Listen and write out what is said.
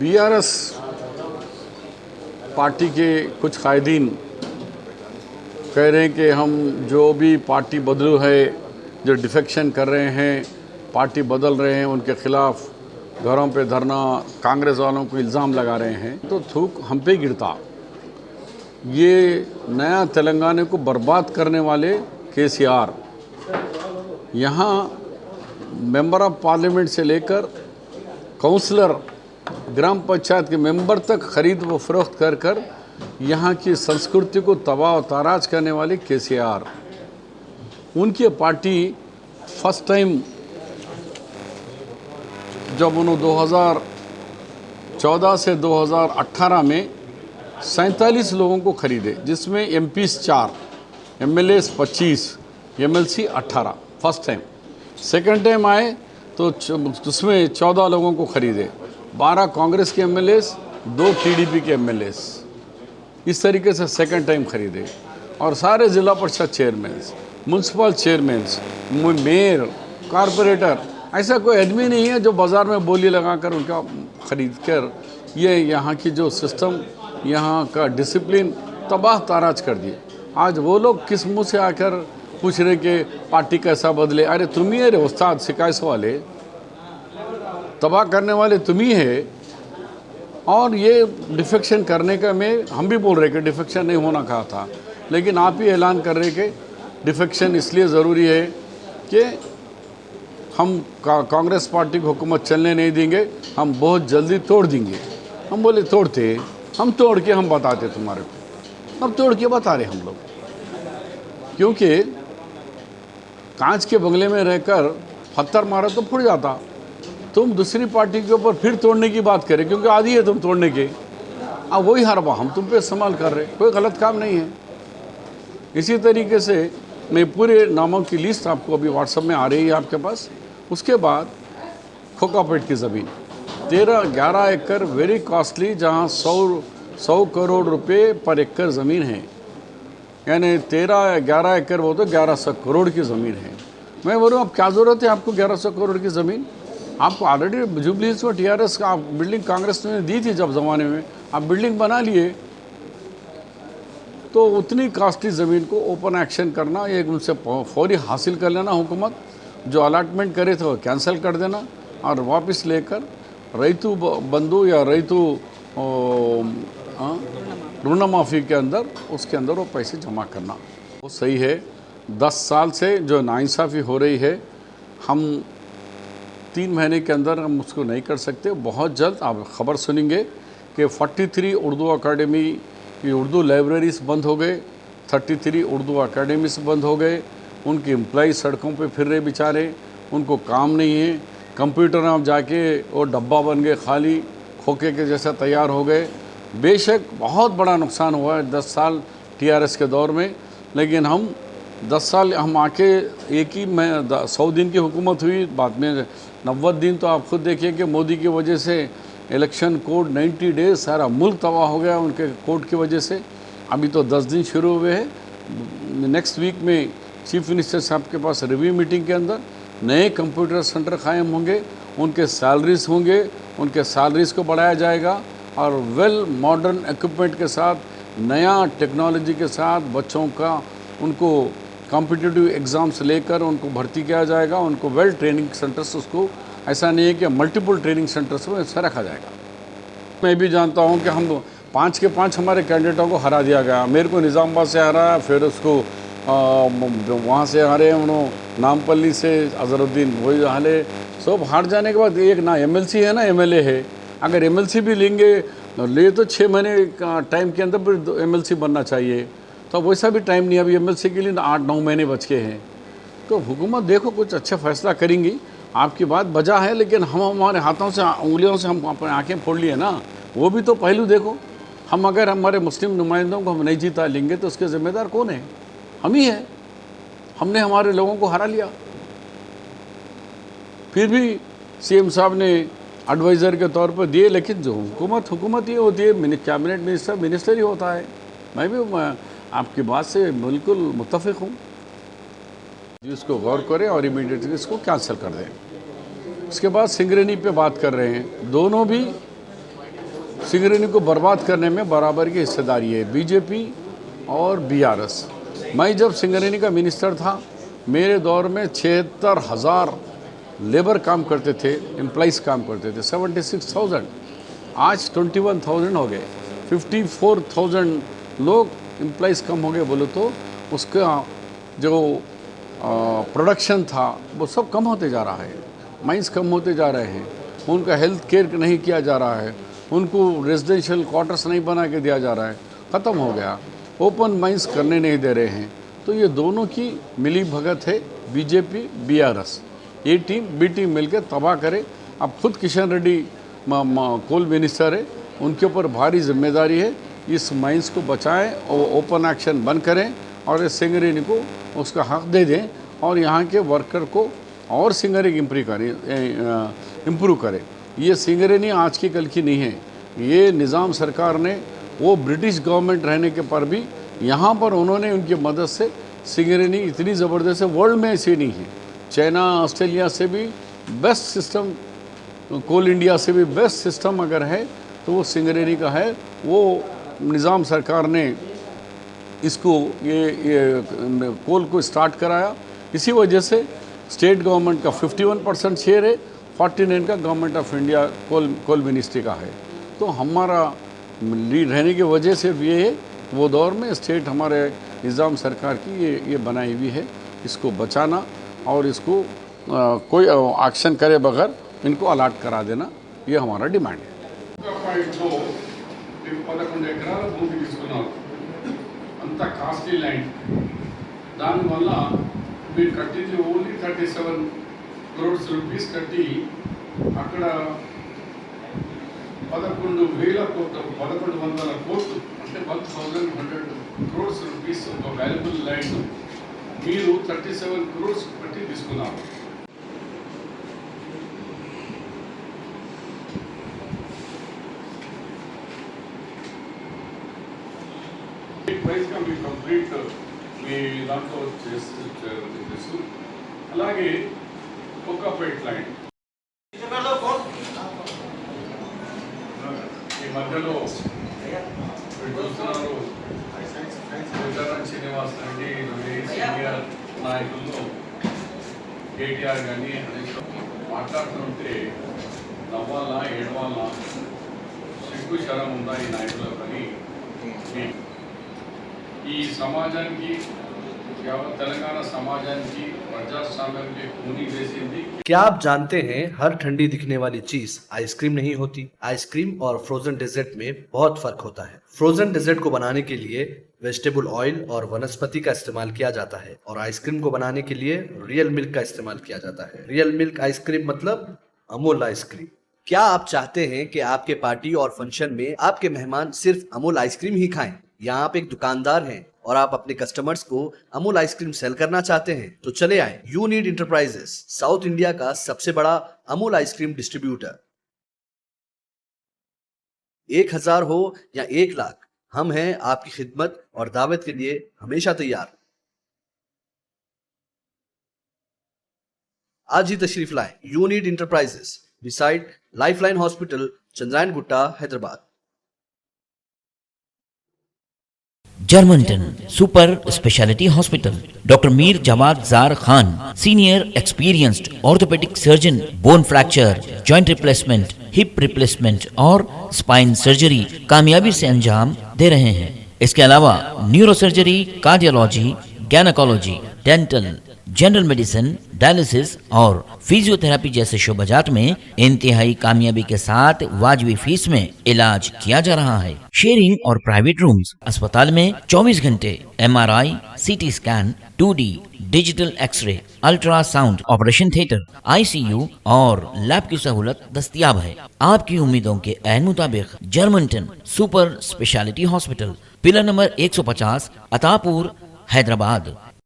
BRS party के कुछ कायदीन कह रहे हैं कि हम जो भी पार्टी बदलू है, जो डिफेक्शन कर रहे हैं, पार्टी बदल रहे हैं, उनके ख़िलाफ़ घरों पे धरना, कांग्रेस वालों को इल्ज़ाम लगा रहे हैं, तो थूक हम पे गिरता। ये नया तेलंगाना को बर्बाद करने वाले केसीआर यहाँ मेंबर ऑफ पार्लियामेंट से लेकर काउंसलर, ग्राम पंचायत के मेंबर तक खरीद व फरोख्त कर कर यहाँ की संस्कृति को तबाह ताराज करने वाले केसीआर, उनकी पार्टी फर्स्ट टाइम जब उन्होंने 2014 से 2018 में 47 लोगों को खरीदे, जिसमें MPs 4, MLAs 25, MLC 18, first time. Second time आए तो उसमें 14 लोगों को खरीदे, 12 कांग्रेस के एमएलएस, 2 टीडीपी के एमएलएस, इस तरीके से सेकंड टाइम खरीदे। और सारे ज़िला परिषद chairman's, municipal chairman's, mayor, corporator, ऐसा कोई आदमी नहीं है जो बाज़ार में बोली लगाकर उनका ख़रीद कर ये यहाँ की जो सिस्टम, यहाँ का डिसिप्लिन तबाह ताराज कर दिए। आज वो लोग किस मुँह से आकर पूछ रहे कि पार्टी कैसा बदले? अरे तुम ही है उस्ताद, शिकायत वाले, तबाह करने वाले तुम ही है। और ये डिफेक्शन करने का हम भी बोल रहे कि डिफेक्शन नहीं होना कहा था, लेकिन आप ही ऐलान कर रहे कि डिफेक्शन इसलिए ज़रूरी है कि हम कांग्रेस पार्टी को हुकूमत चलने नहीं देंगे, हम बहुत जल्दी तोड़ देंगे। हम बोले तोड़ते, हम तोड़ के हम बताते तुम्हारे को, अब तोड़ के बता रहे हम लोग, क्योंकि कांच के बंगले में रहकर पत्थर मारा तो फूट जाता। तुम दूसरी पार्टी के ऊपर फिर तोड़ने की बात करें, क्योंकि आदि है तुम तोड़ने के, अब वही हरबा हम तुम पे इस्तेमाल कर रहे, कोई गलत काम नहीं है। इसी तरीके से मैं पूरे नामों की लिस्ट आपको अभी व्हाट्सएप में आ रही है आपके पास। उसके बाद खोकापेट की ज़मीन 11 एकड़ वेरी कॉस्टली, जहाँ 100 करोड़ रुपए पर एकड़ ज़मीन है, यानी 11 एकड़ वो तो 1100 करोड़ की ज़मीन है। मैं बोलूँ अब क्या ज़रूरत है आपको 1100 करोड़ की ज़मीन? आपको ऑलरेडी जुबली हिल्स में टीआरएस का बिल्डिंग कांग्रेस ने दी थी जब ज़माने में, आप बिल्डिंग बना लिए, तो उतनी कास्टली ज़मीन को ओपन एक्शन करना, एक उनसे फौरी हासिल कर लेना, हुकूमत जो अलाटमेंट करे थे वो कैंसिल कर देना और वापस लेकर रैतु बंधु या रैतु ऋण माफ़ी के अंदर, उसके अंदर वो पैसे जमा करना, वो सही है। 10 साल से जो नाइंसाफ़ी हो रही है, हम 3 महीने के अंदर हम उसको नहीं कर सकते। बहुत जल्द आप खबर सुनेंगे कि 43 उर्दू अकेडमी, ये उर्दू लाइब्रेरीज बंद हो गए, 33 उर्दू अकेडमीज बंद हो गए, उनके एम्प्लॉय सड़कों पे फिर रहे बेचारे, उनको काम नहीं है, कंप्यूटर में जाके वो डब्बा बन गए, खाली खोखे के जैसा तैयार हो गए। बेशक बहुत बड़ा नुकसान हुआ है 10 साल टीआरएस के दौर में, लेकिन हम 10 साल हम आके एक ही 100 दिन की हुकूमत हुई, बाद में 90 दिन तो आप खुद देखिए कि मोदी की वजह से इलेक्शन कोड 90 डेज सारा मुल्क तबाह हो गया उनके कोड की वजह से। अभी तो 10 दिन शुरू हुए हैं। नेक्स्ट वीक में चीफ मिनिस्टर साहब के पास रिव्यू मीटिंग के अंदर नए कंप्यूटर सेंटर कायम होंगे, उनके सैलरीज होंगे, उनके सैलरीज़ को बढ़ाया जाएगा और वेल मॉडर्न इक्विपमेंट के साथ, नया टेक्नोलॉजी के साथ बच्चों का उनको कॉम्पिटिटिव एग्ज़ाम्स लेकर उनको भर्ती किया जाएगा, उनको वेल ट्रेनिंग सेंटर्स, उसको ऐसा नहीं है कि मल्टीपल ट्रेनिंग सेंटर्स में ऐसा रखा जाएगा। मैं भी जानता हूं कि हम 5 के 5 हमारे कैंडिडेटों को हरा दिया गया। मेरे को निज़ामाबाद से हराया, फिर उसको वहाँ से हारे, उन्होंने नामपल्ली से अजहरुद्दीन वही हारे। सब हार जाने के बाद एक ना एमएलसी है ना एमएलए है। अगर एमएलसी भी लेंगे तो 6 महीने का टाइम के अंदर फिर एमएलसी बनना चाहिए, तो वैसा भी टाइम नहीं। अभी एमएलसी के लिए 8-9 महीने बच के हैं। तो हुकूमत देखो कुछ अच्छा फैसला करेंगी, आपकी बात बजा है, लेकिन हम हमारे हाथों से उंगलियों से हम अपने आँखें फोड़ लिए ना, वो भी तो पहलू देखो। हम अगर हमारे मुस्लिम नुमाइंदों को हम नहीं जीता लेंगे तो उसके ज़िम्मेदार कौन है? हम ही हैं। हमने हमारे लोगों को हरा लिया। फिर भी सीएम साहब ने एडवाइज़र के तौर पर दिए, लेकिन जो हुकूमत ही होती है, कैबिनेट मिनिस्टर ही होता है। मैं भी आपकी बात से बिल्कुल मुत्तफ़िक़ हूँ। इसको गौर करें और इमीडिएटली इसको कैंसिल कर दें। उसके बाद सिंगरेनी पे बात कर रहे हैं, दोनों भी सिंगरेनी को बर्बाद करने में बराबर की हिस्सेदारी है बीजेपी और बीआरएस। मैं जब सिंगरेनी का मिनिस्टर था, मेरे दौर में 76,000 लेबर काम करते थे, एम्प्लॉइज़ काम करते थे, 76,000। आज 21,000 हो गए, 54,000 लोग एम्प्लॉइज़ कम हो गए बोलो तो उसका जो प्रोडक्शन था वो सब कम होते जा रहा है। माइंस कम होते जा रहे हैं, उनका हेल्थ केयर नहीं किया जा रहा है, उनको रेजिडेंशियल क्वार्टर्स नहीं बना के दिया जा रहा है, ख़त्म हो गया, ओपन माइंस करने नहीं दे रहे हैं। तो ये दोनों की मिली भगत है, बीजेपी बीआरएस, ये टीम बी टीम मिलकर तबाह करे। अब खुद किशन रेड्डी कोल मिनिस्टर है, उनके ऊपर भारी जिम्मेदारी है, इस माइंस को बचाएं और ओपन एक्शन बंद करें और इस सिंगरेनी को उसका हक दे दें और यहाँ के वर्कर को और सिंगरेनी इम्प्रूव करें। ये सिंगरेनी आज की कल की नहीं है, ये निज़ाम सरकार ने वो ब्रिटिश गवर्नमेंट रहने के पर भी यहाँ पर उन्होंने उनकी मदद से सिंगरेनी इतनी ज़बरदस्त है, वर्ल्ड में ऐसी नहीं है। चाइना ऑस्ट्रेलिया से भी बेस्ट सिस्टम, कोल इंडिया से भी बेस्ट सिस्टम अगर है तो वो सिंगरेनी का है। वो निज़ाम सरकार ने इसको ये कोल को स्टार्ट कराया, इसी वजह से स्टेट गवर्नमेंट का 51% शेयर है, 49 का government of India coal ministry का है। तो हमारा लीड रहने की वजह से भी ये वो दौर में स्टेट हमारे निज़ाम सरकार की ये बनाई हुई है, इसको बचाना और इसको कोई एक्शन करे बगैर इनको अलॉट करा देना, ये हमारा डिमांड है। 11 ఎకరాల భూమి తీసుకున్నారు, అంత కాస్ట్లీ ల్యాండ్, దానివల్ల మీరు కట్టింది ఓన్లీ 37 crores రూపీస్ కట్టి అక్కడ 11,100 కోట్లు అంటే 1,100 crores రూపీస్ ఒక వాల్యుబుల్ ల్యాండ్ మీరు 37 crores కట్టి తీసుకున్నారు। ప్రైస్గా మీ కంప్లీట్ మీ దాంట్లో చేస్తూ అలాగే కోకాపేట్ లైన్ ఈ మధ్యలో చూస్తున్నారు, ఉత్తరాంధ్ర శ్రీనివాస్ రెడ్డి సీనియర్ నాయకుల్లో కేటీఆర్ కానీ మాట్లాడుతుంటే నవ్వాలా ఏడవాలా, సిగ్గు శరం ఉందా ఈ నాయకులకు అని ఈ సమాజానికి తెలంగాణ సమాజానికి ప్రజాస్వామ్యానికి కూని చేసింది। क्या आप जानते हैं हर ठंडी दिखने वाली चीज आइसक्रीम नहीं होती। आइसक्रीम और फ्रोजन डेजर्ट में बहुत फर्क होता है। फ्रोजन डेजर्ट को बनाने के लिए वेजिटेबल ऑयल और वनस्पति का इस्तेमाल किया जाता है और आइसक्रीम को बनाने के लिए रियल मिल्क का इस्तेमाल किया जाता है। रियल मिल्क आइसक्रीम मतलब अमूल आइसक्रीम। क्या आप चाहते हैं कि आपके पार्टी और फंक्शन में आपके मेहमान सिर्फ अमूल आइसक्रीम ही खाएं? या आप एक दुकानदार हैं और आप अपने कस्टमर्स को अमूल आइसक्रीम सेल करना चाहते हैं? तो चले आए यूनिट इंटरप्राइजेस, साउथ इंडिया का सबसे बड़ा अमूल आइसक्रीम डिस्ट्रीब्यूटर। 1,000 हो या 1 लाख, हम हैं आपकी खिदमत और दावत के लिए हमेशा तैयार। आज ही तशरीफ लाएं unit enterprises, beside lifeline hospital, Chandrayangutta, Hyderabad. Germanton super speciality hospital, doctor Mir Jawad जार Khan, senior experienced orthopaedic surgeon, bone fracture, joint replacement, hip replacement और स्पाइन सर्जरी कामयाबी से अंजाम दे रहे हैं। इसके अलावा neuro surgery, cardiology, gynaecology, dental, general medicine, dialysis और फिजियोथेरेपी जैसे शोबाजात में इंतहाई कामयाबी के साथ वाजबी फीस में इलाज किया जा रहा है। शेयरिंग और प्राइवेट रूम्स, अस्पताल में 24 घंटे MRI, CT scan, 2D digital x-ray, ultrasound, operation theatre, ICU और लैब की सहूलत दस्तयाब है। आपकी उम्मीदों के ऐन मुताबिक Germanton super speciality hospital, pillar number 150, Attapur, Hyderabad.